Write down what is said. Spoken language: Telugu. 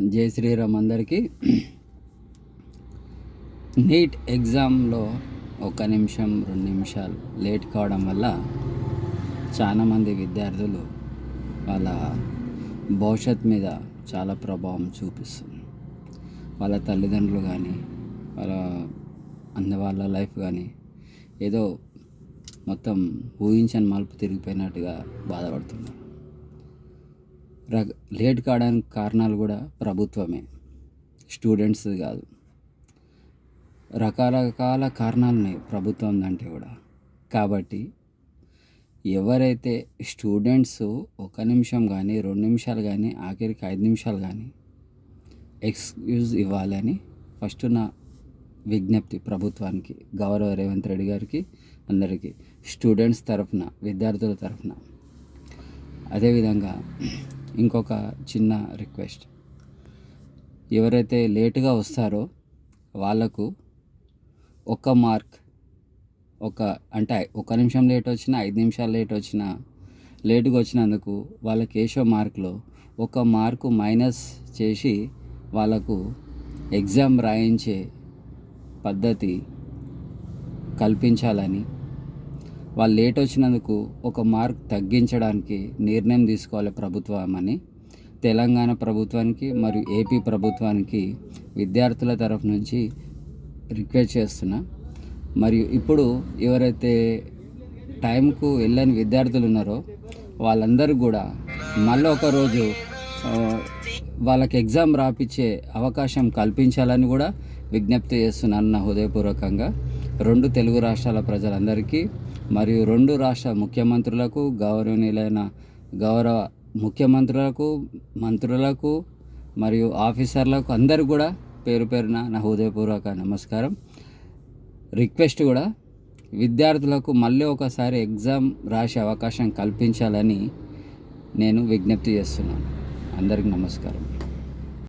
జై శ్రీరామ్ అందరికీ. నీట్ ఎగ్జామ్లో 1 నిమిషం 2 నిమిషాలు లేట్ కావడం వల్ల చాలామంది విద్యార్థులు వాళ్ళ భవిష్యత్ మీద చాలా ప్రభావం చూపిస్తుంది. వాళ్ళ తల్లిదండ్రులు కానీ వాళ్ళ లైఫ్ కానీ ఏదో మొత్తం ఊహించని మలుపు తిరిగిపోయినట్టుగా బాధపడుతున్నారు. లేట్ కావడానికి కారణాలు కూడా ప్రభుత్వమే, స్టూడెంట్స్ కాదు. రకరకాల కారణాలు ఉన్నాయి ప్రభుత్వం అంటే కూడా. కాబట్టి ఎవరైతే స్టూడెంట్స్ 1 నిమిషం కానీ 2 నిమిషాలు కానీ ఆఖరికి 5 నిమిషాలు కానీ ఎక్స్క్యూజ్ ఇవ్వాలని ఫస్ట్ నా విజ్ఞప్తి ప్రభుత్వానికి, గౌరవ రేవంత్ రెడ్డి గారికి, అందరికీ, స్టూడెంట్స్ తరఫున, విద్యార్థుల తరఫున. అదేవిధంగా ఇంకొక చిన్న రిక్వెస్ట్, ఎవరైతే లేటుగా వస్తారో వాళ్ళకు 1 మార్క్, అంటే 1 నిమిషం లేట్ వచ్చినా 5 నిమిషాలు లేటుగా వచ్చినందుకు వాళ్ళకి ఏషో మార్కులో 1 మార్కు మైనస్ చేసి వాళ్ళకు ఎగ్జామ్ రాయించే పద్ధతి కల్పించాలని, వాళ్ళు లేట్ వచ్చినందుకు 1 మార్క్ తగ్గించడానికి నిర్ణయం తీసుకోవాలి ప్రభుత్వం అని తెలంగాణ ప్రభుత్వానికి మరియు ఏపీ ప్రభుత్వానికి విద్యార్థుల తరఫు నుంచి రిక్వెస్ట్ చేస్తున్నా. మరియు ఇప్పుడు ఎవరైతే టైంకు వెళ్ళని విద్యార్థులు ఉన్నారో వాళ్ళందరూ కూడా మళ్ళీ ఒకరోజు వాళ్ళకి ఎగ్జామ్ రాపించే అవకాశం కల్పించాలని కూడా విజ్ఞప్తి చేస్తున్నాను నా హృదయపూర్వకంగా. 2 తెలుగు రాష్ట్రాల ప్రజలందరికీ మరియు 2 రాష్ట్ర ముఖ్యమంత్రులకు, గౌరవ ముఖ్యమంత్రులకు, మంత్రులకు మరియు ఆఫీసర్లకు అందరూ కూడా పేరు పేరున నా హృదయపూర్వక నమస్కారం. రిక్వెస్ట్ కూడా, విద్యార్థులకు మళ్ళీ ఒకసారి ఎగ్జామ్ రాసే అవకాశం కల్పించాలని నేను విజ్ఞప్తి చేస్తున్నాను. అందరికీ నమస్కారం.